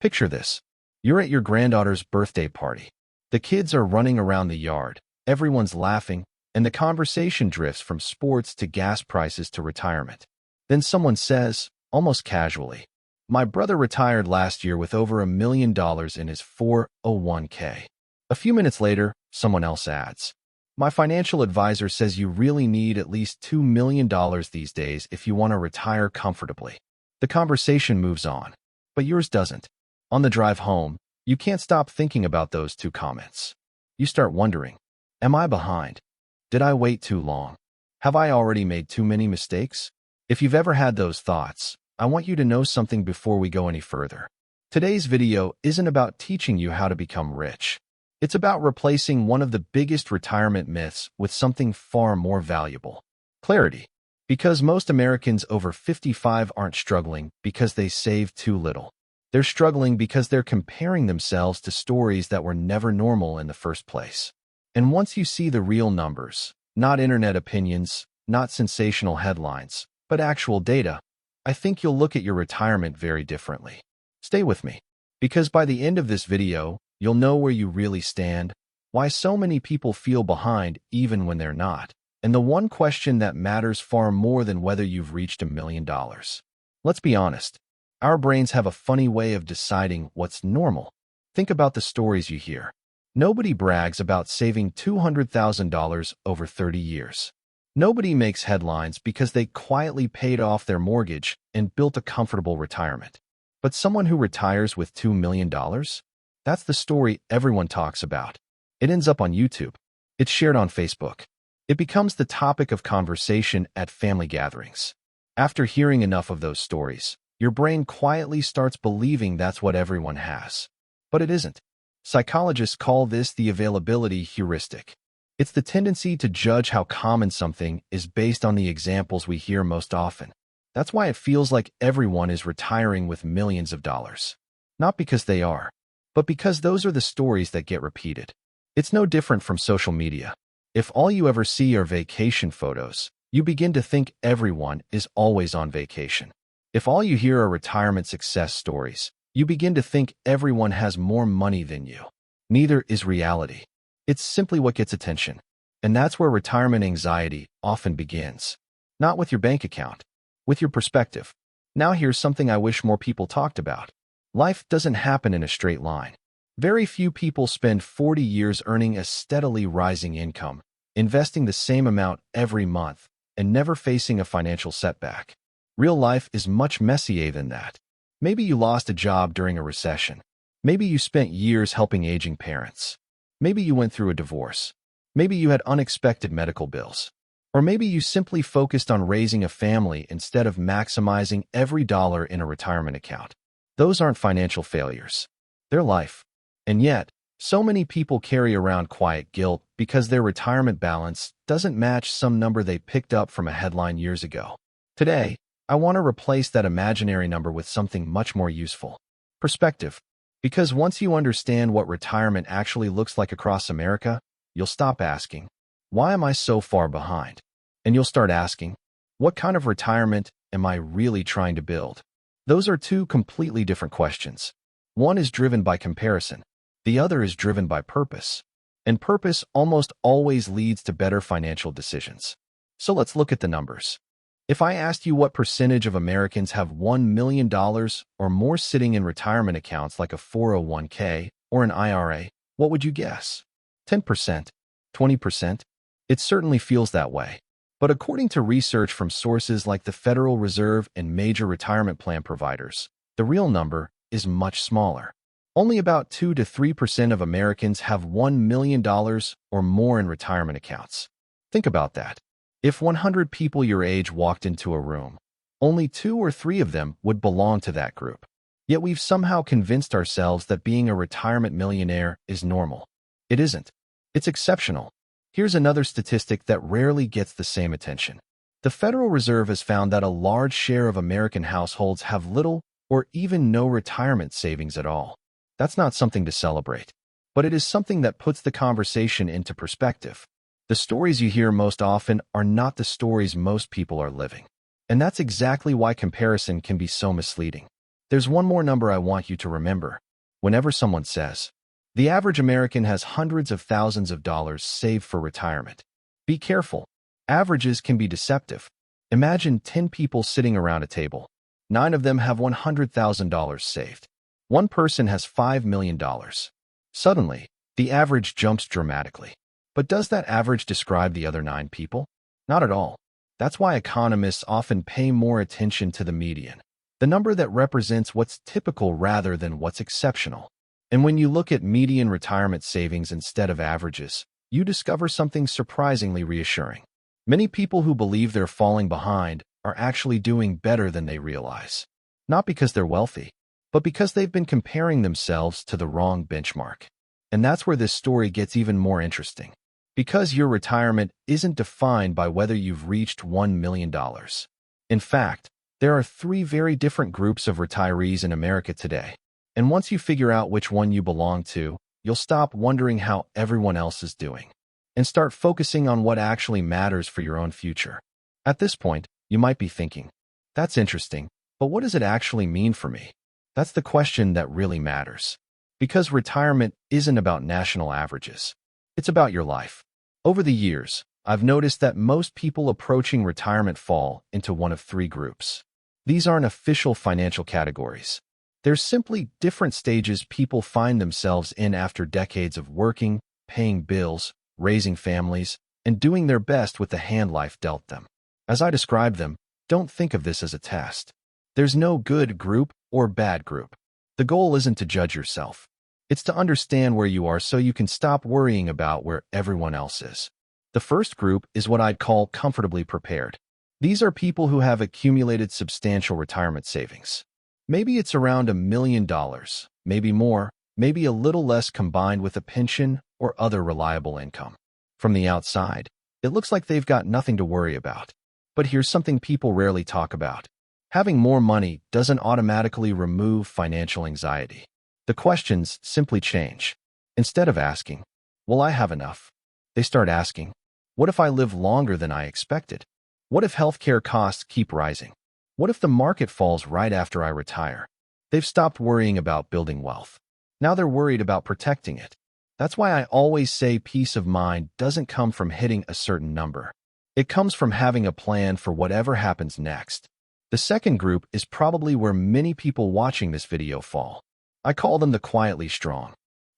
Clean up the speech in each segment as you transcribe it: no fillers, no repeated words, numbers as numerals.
Picture this. You're at your granddaughter's birthday party. The kids are running around the yard, everyone's laughing, and the conversation drifts from sports to gas prices to retirement. Then someone says, almost casually, "My brother retired last year with over $1 million in his 401k." A few minutes later, someone else adds, "My financial advisor says you really need at least $2 million these days if you want to retire comfortably." The conversation moves on, but yours doesn't. On the drive home, you can't stop thinking about those two comments. You start wondering, am I behind? Did I wait too long? Have I already made too many mistakes? If you've ever had those thoughts, I want you to know something before we go any further. Today's video isn't about teaching you how to become rich. It's about replacing one of the biggest retirement myths with something far more valuable: clarity. Because most Americans over 55 aren't struggling because they save too little. They're struggling because they're comparing themselves to stories that were never normal in the first place. And once you see the real numbers, not internet opinions, not sensational headlines, but actual data, I think you'll look at your retirement very differently. Stay with me, because by the end of this video, you'll know where you really stand, why so many people feel behind even when they're not, and the one question that matters far more than whether you've reached $1 million. Let's be honest. Our brains have a funny way of deciding what's normal. Think about the stories you hear. Nobody brags about saving $200,000 over 30 years. Nobody makes headlines because they quietly paid off their mortgage and built a comfortable retirement. But someone who retires with $2 million? That's the story everyone talks about. It ends up on YouTube. It's shared on Facebook. It becomes the topic of conversation at family gatherings. After hearing enough of those stories, your brain quietly starts believing that's what everyone has. But it isn't. Psychologists call this the availability heuristic. It's the tendency to judge how common something is based on the examples we hear most often. That's why it feels like everyone is retiring with millions of dollars. Not because they are, but because those are the stories that get repeated. It's no different from social media. If all you ever see are vacation photos, you begin to think everyone is always on vacation. If all you hear are retirement success stories, you begin to think everyone has more money than you. Neither is reality. It's simply what gets attention. And that's where retirement anxiety often begins. Not with your bank account, with your perspective. Now here's something I wish more people talked about. Life doesn't happen in a straight line. Very few people spend 40 years earning a steadily rising income, investing the same amount every month, and never facing a financial setback. Real life is much messier than that. Maybe you lost a job during a recession. Maybe you spent years helping aging parents. Maybe you went through a divorce. Maybe you had unexpected medical bills. Or maybe you simply focused on raising a family instead of maximizing every dollar in a retirement account. Those aren't financial failures. They're life. And yet, so many people carry around quiet guilt because their retirement balance doesn't match some number they picked up from a headline years ago. Today, I want to replace that imaginary number with something much more useful: perspective. Because once you understand what retirement actually looks like across America, you'll stop asking, "Why am I so far behind?" And you'll start asking, "What kind of retirement am I really trying to build?" Those are two completely different questions. One is driven by comparison. The other is driven by purpose. And purpose almost always leads to better financial decisions. So let's look at the numbers. If I asked you what percentage of Americans have $1 million or more sitting in retirement accounts like a 401k or an IRA, what would you guess? 10%? 20%? It certainly feels that way. But according to research from sources like the Federal Reserve and major retirement plan providers, the real number is much smaller. Only about 2 to 3% of Americans have $1 million or more in retirement accounts. Think about that. If 100 people your age walked into a room, only 2 or 3 of them would belong to that group. Yet we've somehow convinced ourselves that being a retirement millionaire is normal. It isn't. It's exceptional. Here's another statistic that rarely gets the same attention. The Federal Reserve has found that a large share of American households have little or even no retirement savings at all. That's not something to celebrate, but it is something that puts the conversation into perspective. The stories you hear most often are not the stories most people are living. And that's exactly why comparison can be so misleading. There's one more number I want you to remember. Whenever someone says, the average American has hundreds of thousands of dollars saved for retirement, be careful. Averages can be deceptive. Imagine 10 people sitting around a table. 9 of them have $100,000 saved. One person has $5 million. Suddenly, the average jumps dramatically. But does that average describe the other 9 people? Not at all. That's why economists often pay more attention to the median, the number that represents what's typical rather than what's exceptional. And when you look at median retirement savings instead of averages, you discover something surprisingly reassuring. Many people who believe they're falling behind are actually doing better than they realize. Not because they're wealthy, but because they've been comparing themselves to the wrong benchmark. And that's where this story gets even more interesting. Because your retirement isn't defined by whether you've reached $1 million. In fact, there are 3 very different groups of retirees in America today. And once you figure out which one you belong to, you'll stop wondering how everyone else is doing and start focusing on what actually matters for your own future. At this point, you might be thinking, that's interesting, but what does it actually mean for me? That's the question that really matters. Because retirement isn't about national averages. It's about your life. Over the years, I've noticed that most people approaching retirement fall into one of 3 groups. These aren't official financial categories. They're simply different stages people find themselves in after decades of working, paying bills, raising families, and doing their best with the hand life dealt them. As I describe them, don't think of this as a test. There's no good group or bad group. The goal isn't to judge yourself. It's to understand where you are so you can stop worrying about where everyone else is. The first group is what I'd call comfortably prepared. These are people who have accumulated substantial retirement savings. Maybe it's around $1 million, maybe more, maybe a little less combined with a pension or other reliable income. From the outside, it looks like they've got nothing to worry about. But here's something people rarely talk about. Having more money doesn't automatically remove financial anxiety. The questions simply change. Instead of asking, will I have enough? They start asking, what if I live longer than I expected? What if healthcare costs keep rising? What if the market falls right after I retire? They've stopped worrying about building wealth. Now they're worried about protecting it. That's why I always say peace of mind doesn't come from hitting a certain number. It comes from having a plan for whatever happens next. The second group is probably where many people watching this video fall. I call them the quietly strong.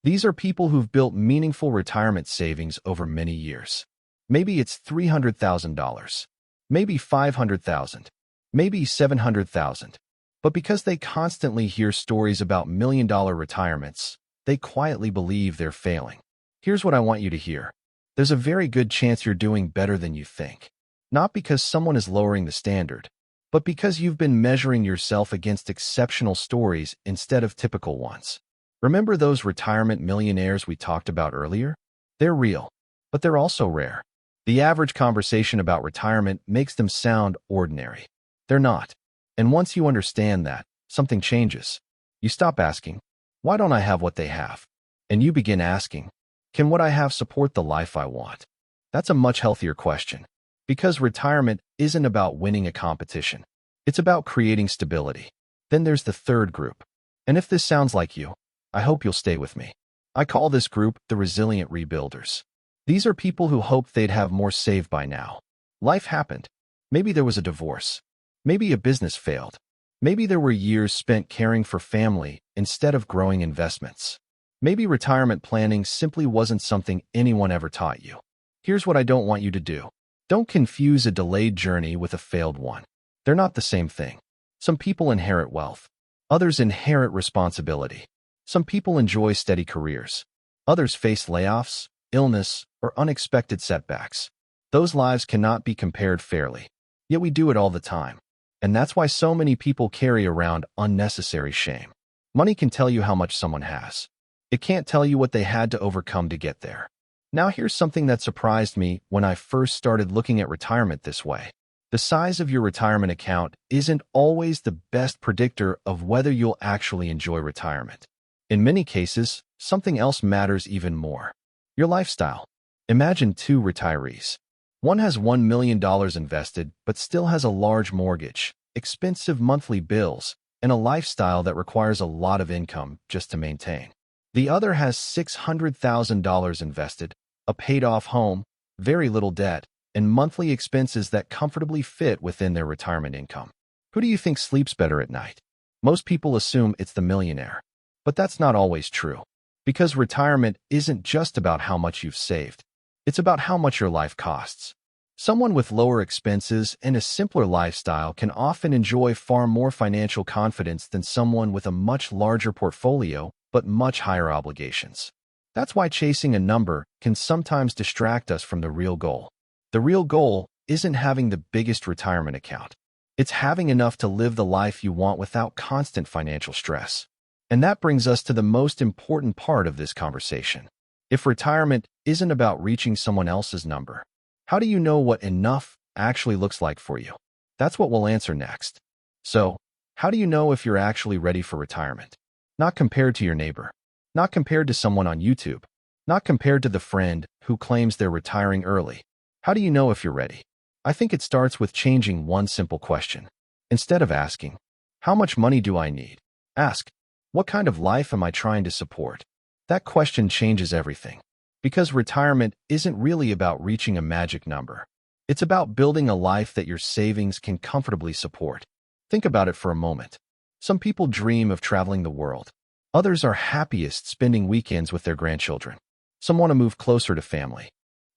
These are people who've built meaningful retirement savings over many years. Maybe it's $300,000, maybe $500,000, maybe $700,000. But because they constantly hear stories about million-dollar retirements, they quietly believe they're failing. Here's what I want you to hear. There's a very good chance you're doing better than you think. Not because someone is lowering the standard, but because you've been measuring yourself against exceptional stories instead of typical ones. Remember those retirement millionaires we talked about earlier? They're real, but they're also rare. The average conversation about retirement makes them sound ordinary. They're not. And once you understand that, something changes. You stop asking, why don't I have what they have? And you begin asking, can what I have support the life I want? That's a much healthier question. Because retirement isn't about winning a competition. It's about creating stability. Then there's the third group. And if this sounds like you, I hope you'll stay with me. I call this group the resilient rebuilders. These are people who hoped they'd have more saved by now. Life happened. Maybe there was a divorce. Maybe a business failed. Maybe there were years spent caring for family instead of growing investments. Maybe retirement planning simply wasn't something anyone ever taught you. Here's what I don't want you to do. Don't confuse a delayed journey with a failed one. They're not the same thing. Some people inherit wealth. Others inherit responsibility. Some people enjoy steady careers. Others face layoffs, illness, or unexpected setbacks. Those lives cannot be compared fairly. Yet we do it all the time. And that's why so many people carry around unnecessary shame. Money can tell you how much someone has. It can't tell you what they had to overcome to get there. Now here's something that surprised me when I first started looking at retirement this way. The size of your retirement account isn't always the best predictor of whether you'll actually enjoy retirement. In many cases, something else matters even more. Your lifestyle. Imagine 2 retirees. One has $1 million invested but still has a large mortgage, expensive monthly bills, and a lifestyle that requires a lot of income just to maintain. The other has $600,000 invested, a paid-off home, very little debt, and monthly expenses that comfortably fit within their retirement income. Who do you think sleeps better at night? Most people assume it's the millionaire. But that's not always true. Because retirement isn't just about how much you've saved. It's about how much your life costs. Someone with lower expenses and a simpler lifestyle can often enjoy far more financial confidence than someone with a much larger portfolio but much higher obligations. That's why chasing a number can sometimes distract us from the real goal. The real goal isn't having the biggest retirement account. It's having enough to live the life you want without constant financial stress. And that brings us to the most important part of this conversation. If retirement isn't about reaching someone else's number, how do you know what enough actually looks like for you? That's what we'll answer next. So, how do you know if you're actually ready for retirement? Not compared to your neighbor, not compared to someone on YouTube, not compared to the friend who claims they're retiring early. How do you know if you're ready? I think it starts with changing one simple question. Instead of asking, how much money do I need? Ask, what kind of life am I trying to support? That question changes everything. Because retirement isn't really about reaching a magic number. It's about building a life that your savings can comfortably support. Think about it for a moment. Some people dream of traveling the world. Others are happiest spending weekends with their grandchildren. Some want to move closer to family.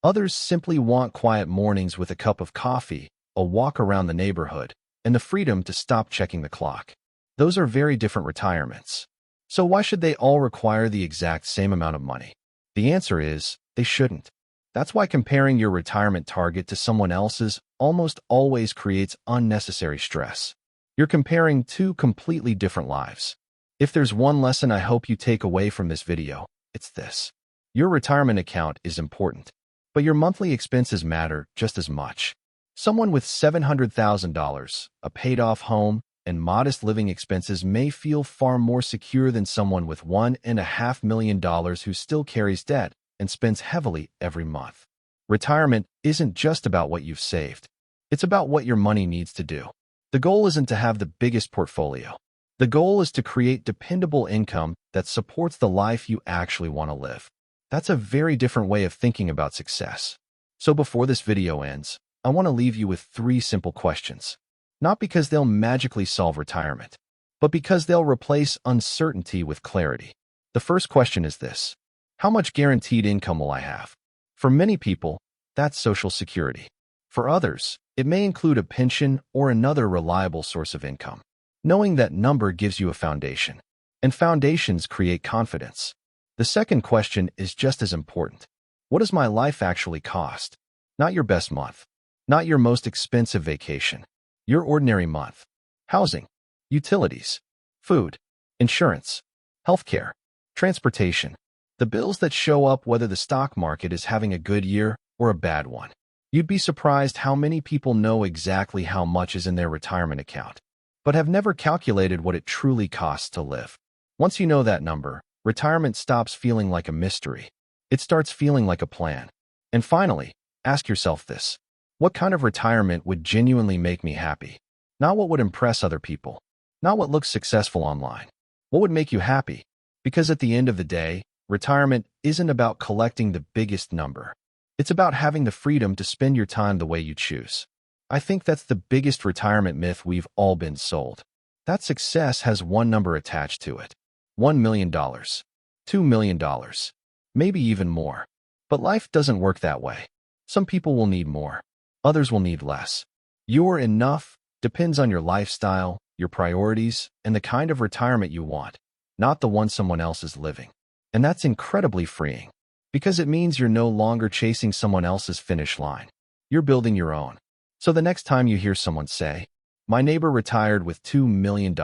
Others simply want quiet mornings with a cup of coffee, a walk around the neighborhood, and the freedom to stop checking the clock. Those are very different retirements. So why should they all require the exact same amount of money? The answer is, they shouldn't. That's why comparing your retirement target to someone else's almost always creates unnecessary stress. You're comparing two completely different lives. If there's one lesson I hope you take away from this video, it's this. Your retirement account is important, but your monthly expenses matter just as much. Someone with $700,000, a paid-off home, and modest living expenses may feel far more secure than someone with $1.5 million who still carries debt and spends heavily every month. Retirement isn't just about what you've saved. It's about what your money needs to do. The goal isn't to have the biggest portfolio. The goal is to create dependable income that supports the life you actually want to live. That's a very different way of thinking about success. So before this video ends, I want to leave you with 3 simple questions. Not because they'll magically solve retirement, but because they'll replace uncertainty with clarity. The first question is this: how much guaranteed income will I have? For many people, that's Social Security. For others, it may include a pension or another reliable source of income. Knowing that number gives you a foundation, and foundations create confidence. The second question is just as important. What does my life actually cost? Not your best month, not your most expensive vacation. Your ordinary month. Housing, utilities, food, insurance, healthcare, transportation. The bills that show up whether the stock market is having a good year or a bad one. You'd be surprised how many people know exactly how much is in their retirement account, but have never calculated what it truly costs to live. Once you know that number, retirement stops feeling like a mystery. It starts feeling like a plan. And finally, ask yourself this. What kind of retirement would genuinely make me happy? Not what would impress other people. Not what looks successful online. What would make you happy? Because at the end of the day, retirement isn't about collecting the biggest number. It's about having the freedom to spend your time the way you choose. I think that's the biggest retirement myth we've all been sold. That success has one number attached to it. $1 million. $2 million. Maybe even more. But life doesn't work that way. Some people will need more. Others will need less. Your enough depends on your lifestyle, your priorities, and the kind of retirement you want, not the one someone else is living. And that's incredibly freeing, because it means you're no longer chasing someone else's finish line. You're building your own. So the next time you hear someone say, "My neighbor retired with $2 million,"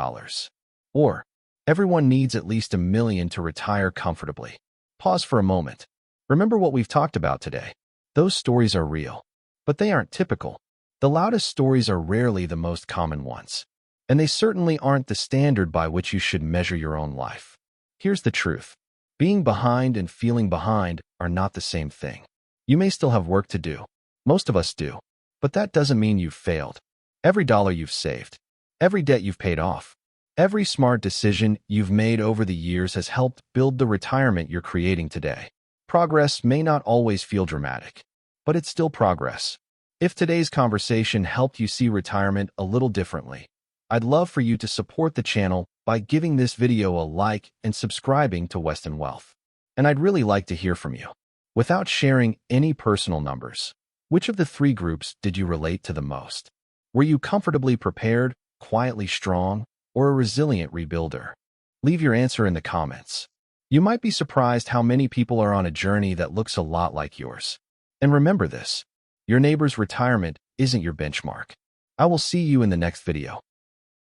or "Everyone needs at least $1 million to retire comfortably," pause for a moment. Remember what we've talked about today. Those stories are real. But they aren't typical. The loudest stories are rarely the most common ones. And they certainly aren't the standard by which you should measure your own life. Here's the truth. Being behind and feeling behind are not the same thing. You may still have work to do. Most of us do. But that doesn't mean you've failed. Every dollar you've saved, every debt you've paid off, Every smart decision you've made over the years has helped build the retirement you're creating today. Progress may not always feel dramatic, but it's still progress. If today's conversation helped you see retirement a little differently, I'd love for you to support the channel by giving this video a like and subscribing to Weston Wealth. And I'd really like to hear from you. Without sharing any personal numbers, which of the three groups did you relate to the most? Were you comfortably prepared, quietly strong, or a resilient rebuilder? Leave your answer in the comments. You might be surprised how many people are on a journey that looks a lot like yours. And remember this, your neighbor's retirement isn't your benchmark. I will see you in the next video.